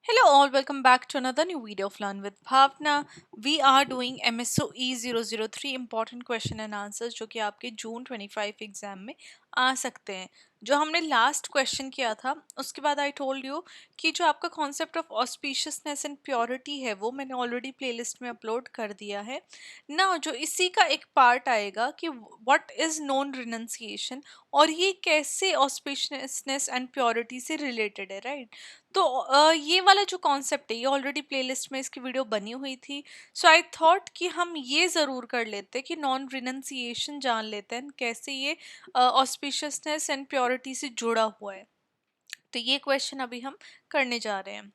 Hello all, welcome back to another new video of Learn with Bhavna. We are doing MSOE 003 important question and answers जो कि आपके जून 25 exam में आ सकते हैं। जो हमने लास्ट क्वेश्चन किया था उसके बाद आई टोल्ड यू कि जो आपका concept of auspiciousness and purity है वो मैंने ऑलरेडी प्लेलिस्ट में अपलोड कर दिया है ना। जो इसी का एक पार्ट आएगा कि व्हाट इज नॉन रिनंसिएशन और ये कैसे ऑस्पिशियसनेस एंड प्योरिटी से रिलेटेड है, राइट। तो ये वाला जो कॉन्सेप्ट है ये ऑलरेडी प्लेलिस्ट में इसकी वीडियो बनी हुई थी। सो आई थॉट कि हम ये ज़रूर कर लेते कि नॉन रिनंसिएशन जान लेते हैं कैसे ये ऑस्पिशियसनेस एंड प्योरिटी से जुड़ा हुआ है। तो ये क्वेश्चन अभी हम करने जा रहे हैं।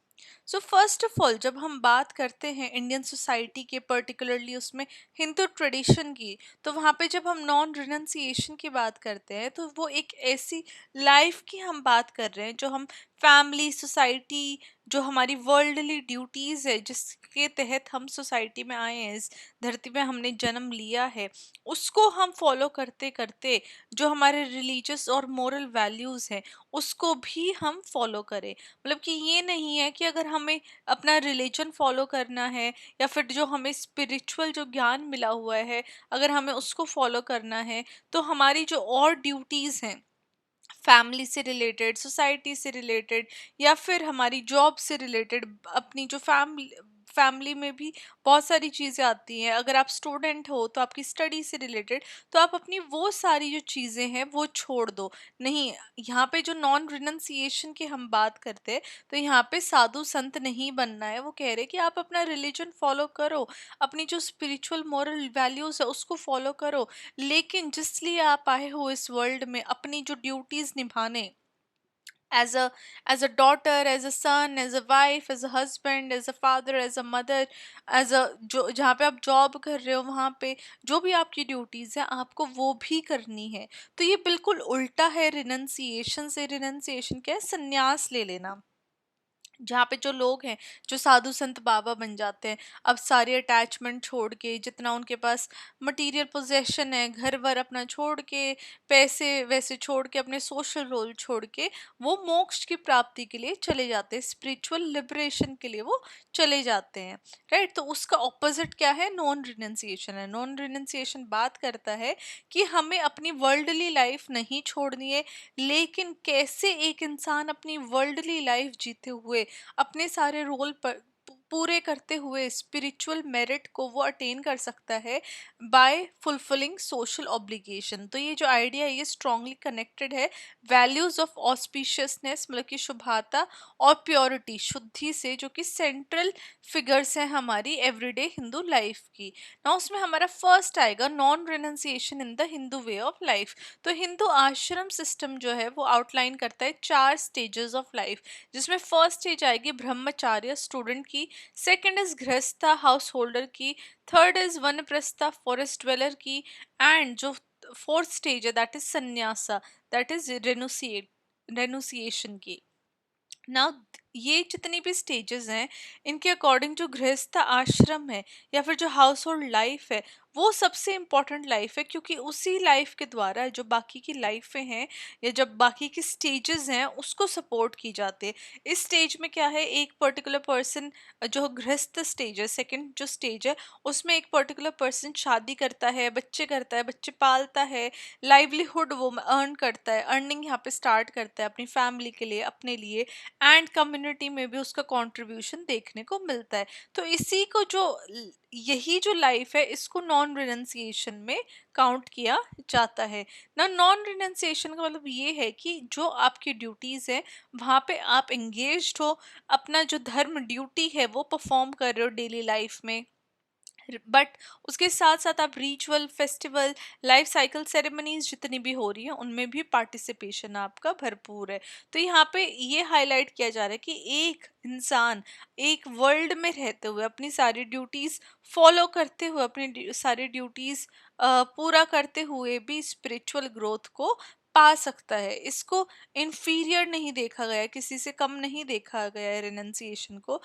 सो फर्स्ट ऑफ ऑल जब हम बात करते हैं इंडियन सोसाइटी के पर्टिकुलरली उसमें हिंदू ट्रेडिशन की, तो वहाँ पे जब हम नॉन रिनंसिएशन की बात करते हैं तो वो एक ऐसी लाइफ की हम बात कर रहे हैं जो हम फैमिली सोसाइटी, जो हमारी वर्ल्डली ड्यूटीज़ है जिसके तहत हम सोसाइटी में आए हैं, इस धरती में हमने जन्म लिया है, उसको हम फॉलो करते करते जो हमारे रिलीजियस और मोरल वैल्यूज़ हैं उसको भी हम फॉलो करें। मतलब कि ये नहीं है कि अगर हमें अपना रिलीजन फॉलो करना है या फिर जो हमें स्पिरिचुअल जो ज्ञान मिला हुआ है अगर हमें उसको फॉलो करना है तो हमारी जो और ड्यूटीज़ हैं फैमिली से रिलेटेड, सोसाइटी से रिलेटेड या फिर हमारी जॉब से रिलेटेड, अपनी जो फैमिली फैमिली में भी बहुत सारी चीज़ें आती हैं। अगर आप स्टूडेंट हो तो आपकी स्टडी से रिलेटेड, तो आप अपनी वो सारी जो चीज़ें हैं वो छोड़ दो। नहीं, यहाँ पे जो नॉन रिनंसिएशन की हम बात करते हैं तो यहाँ पे साधु संत नहीं बनना है। वो कह रहे कि आप अपना रिलीजन फॉलो करो, अपनी जो स्पिरिचुअल मोरल वैल्यूज़ है उसको फॉलो करो, लेकिन जिस लिए आप आए हो इस वर्ल्ड में अपनी जो ड्यूटीज निभाने, as a as a daughter, as a son, as a wife, as a husband, as a father, as a mother, as a जो जहाँ पे आप जॉब कर रहे हो वहाँ पे जो भी आपकी ड्यूटीज है आपको वो भी करनी है। तो ये बिल्कुल उल्टा है रिनंसिएशन से। रिनंसिएशन क्या है? संन्यास ले लेना। जहाँ पे जो लोग हैं जो साधु संत बाबा बन जाते हैं, अब सारे अटैचमेंट छोड़ के, जितना उनके पास मटेरियल पोजेशन है, घर वर अपना छोड़ के, पैसे वैसे छोड़ के, अपने सोशल रोल छोड़ के वो मोक्ष की प्राप्ति के लिए चले जाते हैं, स्पिरिचुअल लिबरेशन के लिए वो चले जाते हैं, राइट। तो उसका ऑपोजिट क्या है? नॉन रिनंसिएशन है। नॉन रिनंसिएशन बात करता है कि हमें अपनी वर्ल्डली लाइफ नहीं छोड़नी है, लेकिन कैसे एक इंसान अपनी वर्ल्डली लाइफ जीते हुए अपने सारे रोल पर पूरे करते हुए स्पिरिचुअल मेरिट को वो अटेन कर सकता है बाय फुलफिलिंग सोशल ऑब्लिगेशन। तो ये जो आइडिया है ये स्ट्रांगली कनेक्टेड है वैल्यूज ऑफ ऑस्पिशियसनेस, मतलब कि शुभाता, और प्योरिटी, शुद्धि से, जो कि सेंट्रल फिगर्स हैं हमारी एवरीडे हिंदू लाइफ की ना। उसमें हमारा फर्स्ट आएगा non renunciation in the Hindu way of life. तो हिंदू आश्रम सिस्टम जो है वो आउटलाइन करता है 4 स्टेजेस ऑफ लाइफ, जिसमें फर्स्ट स्टेज आएगी ब्रह्मचार्य स्टूडेंट की, second is grihastha house holder की, third is vanaprastha forest dweller की, एंड जो फोर्थ स्टेज है that is sannyasa, that is renunciation की ना। ये जितनी भी स्टेजेस हैं इनके अकॉर्डिंग जो गृहस्थ आश्रम है या फिर जो हाउस होल्ड लाइफ है वो सबसे इम्पॉर्टेंट लाइफ है, क्योंकि उसी लाइफ के द्वारा जो बाकी की लाइफें हैं या जब बाकी की स्टेजेस हैं उसको सपोर्ट की जाती है। इस स्टेज में क्या है, एक पर्टिकुलर पर्सन, जो गृहस्थ स्टेज है, सेकंड जो स्टेज है, उसमें एक पर्टिकुलर पर्सन शादी करता है, बच्चे करता है, बच्चे पालता है, लाइवलीहुड वो अर्न करता है, अर्निंग यहाँ पे स्टार्ट करता है अपनी फैमिली के लिए, अपने लिए, एंड कम्युनिटी में भी उसका कंट्रीब्यूशन देखने को मिलता है। तो इसी को जो यही जो लाइफ है इसको नॉन रिनंसिएशन में काउंट किया जाता है ना। नॉन रिनंसिएशन का मतलब ये है कि जो आपकी ड्यूटीज़ है वहाँ पे आप एंगेज्ड हो, अपना जो धर्म ड्यूटी है वो परफॉर्म कर रहे हो डेली लाइफ में, बट उसके साथ साथ आप ritual, festival, life cycle ceremonies जितनी भी हो रही हैं उनमें भी पार्टिसिपेशन आपका भरपूर है। तो यहाँ पे ये हाईलाइट किया जा रहा है कि एक इंसान एक वर्ल्ड में रहते हुए अपनी सारी ड्यूटीज फॉलो करते हुए, अपनी सारी ड्यूटीज पूरा करते हुए भी स्पिरिचुअल ग्रोथ को पा सकता है। इसको इंफीरियर नहीं देखा गया है, किसी से कम नहीं देखा गया है रिनंसिएशन को,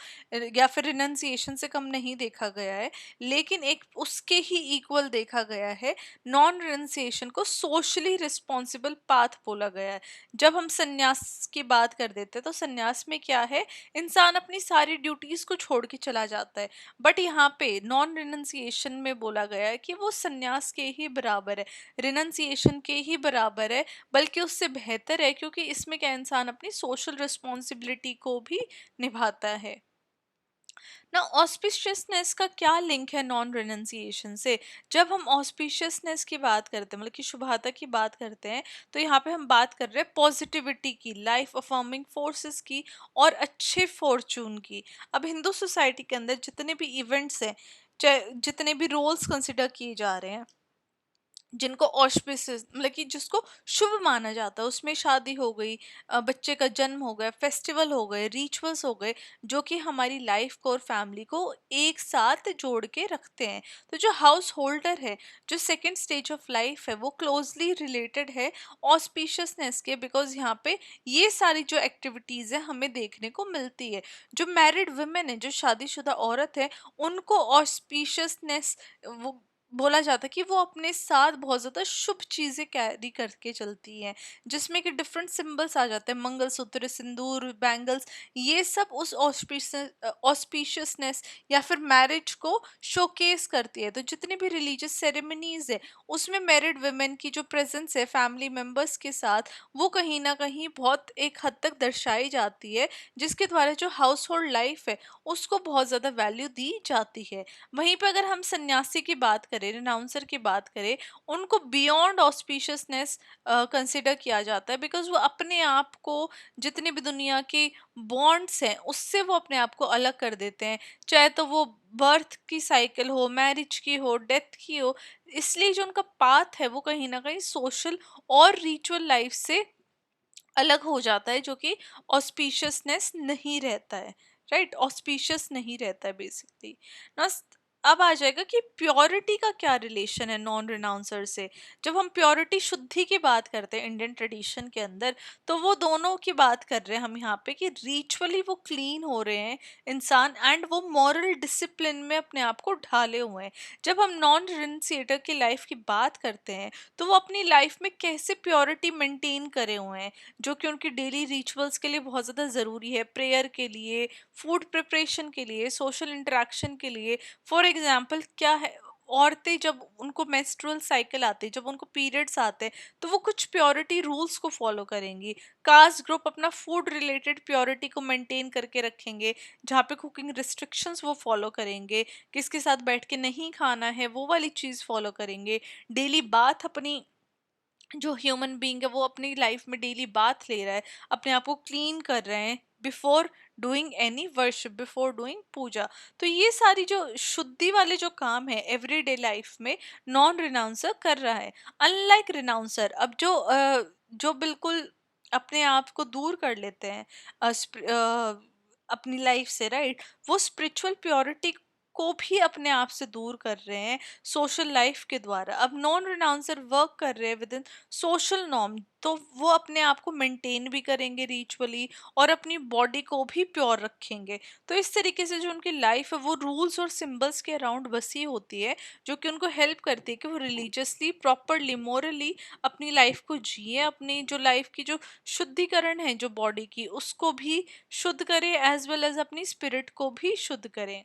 या फिर रिनंसिएशन से कम नहीं देखा गया है, लेकिन एक उसके ही इक्वल देखा गया है। नॉन रिनंसिएशन को सोशली रिस्पॉन्सिबल पाथ बोला गया है। जब हम संन्यास की बात कर देते हैं तो संन्यास में क्या है, इंसान अपनी सारी ड्यूटीज को छोड़ के चला जाता है, बट यहाँ पे नॉन रिनंसिएशन में बोला गया है कि वो संन्यास के ही बराबर है, रिनंसिएशन के ही बराबर है, बल्कि उससे बेहतर है, क्योंकि इसमें क्या इंसान अपनी सोशल रिस्पॉन्सिबिलिटी को भी निभाता है ना। ऑस्पिशियसनेस का क्या लिंक है नॉन रिनंसिएशन से? जब हम ऑस्पिशियसनेस की बात करते हैं, मतलब कि शुभाता की बात करते हैं, तो यहाँ पे हम बात कर रहे हैं पॉजिटिविटी की, लाइफ अफर्मिंग फोर्सेस की और अच्छे फॉर्चून की। अब हिंदू सोसाइटी के अंदर जितने भी इवेंट्स हैं, चाहे जितने भी रोल्स कंसिडर किए जा रहे हैं, जिनको ऑस्पिशियस मतलब कि जिसको शुभ माना जाता है, उसमें शादी हो गई, बच्चे का जन्म हो गया, फेस्टिवल हो गए, रिचुअल्स हो गए, जो कि हमारी लाइफ को और फैमिली को एक साथ जोड़ के रखते हैं। तो जो हाउस होल्डर है, जो सेकेंड स्टेज ऑफ लाइफ है, वो क्लोजली रिलेटेड है ऑस्पिशियसनेस के, बिकॉज यहाँ पे ये सारी जो एक्टिविटीज़ है हमें देखने को मिलती है। जो मैरिड वुमेन है, जो शादीशुदा औरत है, उनको ऑस्पिशियसनेस वो बोला जाता है कि वो अपने साथ बहुत ज़्यादा शुभ चीज़ें कैरी करके चलती हैं, जिसमें कि डिफरेंट सिंबल्स आ जाते हैं, मंगलसूत्र, सिंदूर, बैंगल्स, ये सब उस ऑस्पिशियसनेस या फिर मैरिज को शोकेस करती है। तो जितनी भी रिलीजियस सेरेमनीज है, उसमें मैरिड वुमेन की जो प्रेजेंस है फैमिली मेम्बर्स के साथ, वो कहीं ना कहीं बहुत एक हद तक दर्शाई जाती है, जिसके द्वारा जो हाउस होल्ड लाइफ है उसको बहुत ज़्यादा वैल्यू दी जाती है। वहीं पे अगर हम सन्यासी की बात करें, रिनाउंसर की बात करें, उनको बियॉन्ड ऑस्पिशियसनेस कंसिडर किया जाता है, बिकॉज वो अपने आप को जितनी भी दुनिया के बॉन्ड्स हैं उससे वो अपने आप को अलग कर देते हैं, चाहे तो वो बर्थ की साइकिल हो, मैरिज की हो, डेथ की हो। इसलिए जो उनका पाथ है वो कहीं ना कहीं सोशल और रिचुअल लाइफ से अलग हो जाता है, जो कि ऑस्पिशियसनेस नहीं रहता है, राइट, ऑस्पिशियस नहीं रहता है बेसिकली ना। अब आ जाएगा कि प्योरिटी का क्या रिलेशन है नॉन रिनाउंसर से। जब हम प्योरिटी, शुद्धि की बात करते हैं इंडियन ट्रेडिशन के अंदर, तो वो दोनों की बात कर रहे हैं हम यहाँ पे, कि रिचुअली वो क्लीन हो रहे हैं इंसान, एंड वो मॉरल डिसिप्लिन में अपने आप को ढाले हुए हैं। जब हम नॉन रिनसिएटर की लाइफ की बात करते हैं, तो वो अपनी लाइफ में कैसे प्योरिटी मेंटेन करे हुए हैं, जो कि उनकी डेली रिचुअल्स के लिए बहुत ज़्यादा ज़रूरी है, प्रेयर के लिए, फूड प्रिपरेशन के लिए, सोशल इंटरेक्शन के लिए। फॉर एग्जाम्पल क्या है, औरतें जब उनको मेंस्ट्रुअल साइकिल आती है, जब उनको पीरियड्स आते हैं, तो वो कुछ प्योरिटी रूल्स को फॉलो करेंगी। कास्ट ग्रुप अपना फूड रिलेटेड प्योरिटी को मेंटेन करके रखेंगे, जहाँ पे कुकिंग रिस्ट्रिक्शंस वो फॉलो करेंगे, किसके साथ बैठ के नहीं खाना है वो वाली चीज़ फॉलो करेंगे। डेली बाथ अपनी, जो ह्यूमन बीइंग है वो अपनी लाइफ में डेली बाथ ले रहा है, अपने आप को क्लीन कर रहे हैं before doing any worship, before doing puja. तो ये सारी जो शुद्धि वाले जो काम है एवरीडे लाइफ में, नॉन रिनाउंसर कर रहा है। अनलाइक रिनाउंसर, अब जो बिल्कुल अपने आप को दूर कर लेते हैं अपनी लाइफ से, राइट, वो स्पिरिचुअल प्योरिटी को भी अपने आप से दूर कर रहे हैं सोशल लाइफ के द्वारा। अब नॉन रिनाउंसर वर्क कर रहे हैं विद इन सोशल नॉर्म, तो वो अपने आप को मेंटेन भी करेंगे रिचुअली, और अपनी बॉडी को भी प्योर रखेंगे। तो इस तरीके से जो उनकी लाइफ है वो रूल्स और सिंबल्स के अराउंड बसी होती है, जो कि उनको हेल्प करती है कि वो रिलीजियसली, प्रॉपरली, मोरली अपनी लाइफ को जिए, अपनी जो लाइफ की जो शुद्धिकरण है जो बॉडी की, उसको भी शुद्ध करें, एज वेल एज अपनी स्पिरिट को भी शुद्ध करें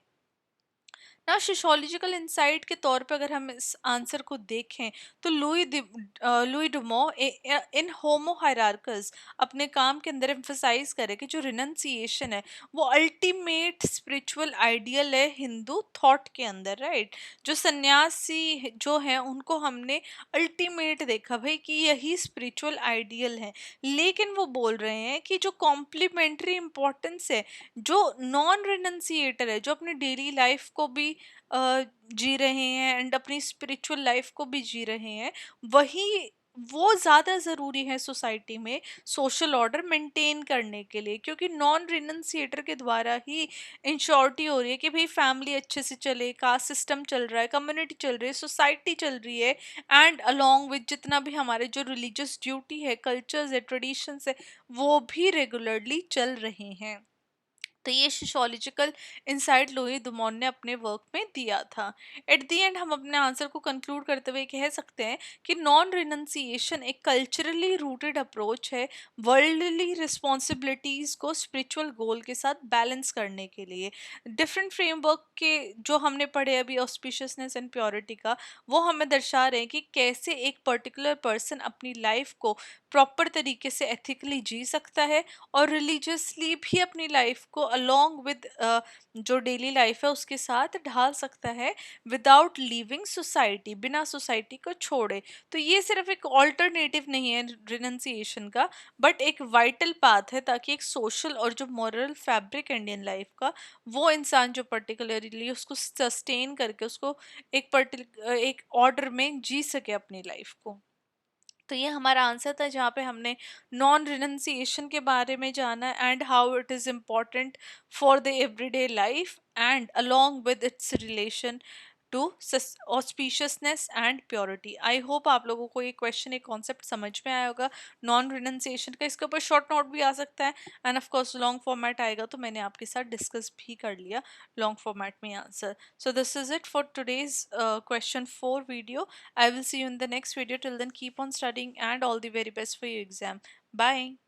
ना। सोशियोलॉजिकल इंसाइट के तौर पे अगर हम इस आंसर को देखें, तो लुई डुमो इन होमो हायरार्कस अपने काम के अंदर एम्फसाइज करे कि जो रिनंसिएशन है वो अल्टीमेट स्पिरिचुअल आइडियल है हिंदू थॉट के अंदर, राइट। जो सन्यासी जो हैं उनको हमने अल्टीमेट देखा भाई कि यही स्पिरिचुअल आइडियल है, लेकिन वो बोल रहे हैं कि जो कॉम्प्लीमेंट्री इंपॉर्टेंस है, जो नॉन रिनंसिएटर है, जो अपनी डेली लाइफ को भी जी रहे हैं एंड अपनी स्पिरिचुअल लाइफ को भी जी रहे हैं, वही वो ज़्यादा ज़रूरी है सोसाइटी में सोशल ऑर्डर मेंटेन करने के लिए, क्योंकि नॉन रिनंसिएटर के द्वारा ही इंश्योरिटी हो रही है कि भाई फैमिली अच्छे से चले, कास्ट सिस्टम चल रहा है, कम्युनिटी चल रही है, सोसाइटी चल रही है, एंड अलोंग विद जितना भी हमारे जो रिलीजियस ड्यूटी है, कल्चर्स है, ट्रेडिशंस है, वो भी रेगुलरली चल रहे हैं। तो ये सोशियोलॉजिकल इंसाइट लुई दुमोन ने अपने वर्क में दिया था। एट द एंड हम अपने आंसर को कंक्लूड करते हुए कह सकते हैं कि नॉन रिनंसिएशन एक कल्चरली रूटेड अप्रोच है वर्ल्डली रिस्पॉन्सिबिलिटीज को स्पिरिचुअल गोल के साथ बैलेंस करने के लिए। डिफरेंट फ्रेमवर्क के जो हमने पढ़े अभी ऑस्पिशियसनेस एंड प्योरिटी का, वो हमें दर्शा रहे हैं कि कैसे एक पर्टिकुलर पर्सन अपनी लाइफ को प्रॉपर तरीके से एथिकली जी सकता है और रिलीजियसली भी अपनी लाइफ को अलोंग विद जो डेली लाइफ है उसके साथ ढाल सकता है विदाउट लीविंग सोसाइटी, बिना सोसाइटी को छोड़े। तो ये सिर्फ एक ऑल्टरनेटिव नहीं है रिनंसिएशन का, बट एक वाइटल पाथ है ताकि एक सोशल और जो मॉरल फैब्रिक इंडियन लाइफ का, वो इंसान जो पर्टिकुलरली उसको सस्टेन करके उसको एक ऑर्डर में जी सके अपनी लाइफ को। तो ये हमारा आंसर था जहाँ पे हमने नॉन रिनंसिएशन के बारे में जाना and how it is important for the everyday life and along with its relation to auspiciousness and purity. I hope आप लोगों को ये क्वेश्चन, एक कॉन्सेप्ट समझ में आया होगा नॉन रिनंसिएशन का। इसके ऊपर शॉर्ट नोट भी आ सकता है end of course long format आएगा, तो मैंने आपके साथ डिस्कस भी कर लिया लॉन्ग फॉर्मेट में answer. So this is it for today's question 4 video. I will see you in the next video. Till then, keep on studying and all the very best for your exam. Bye.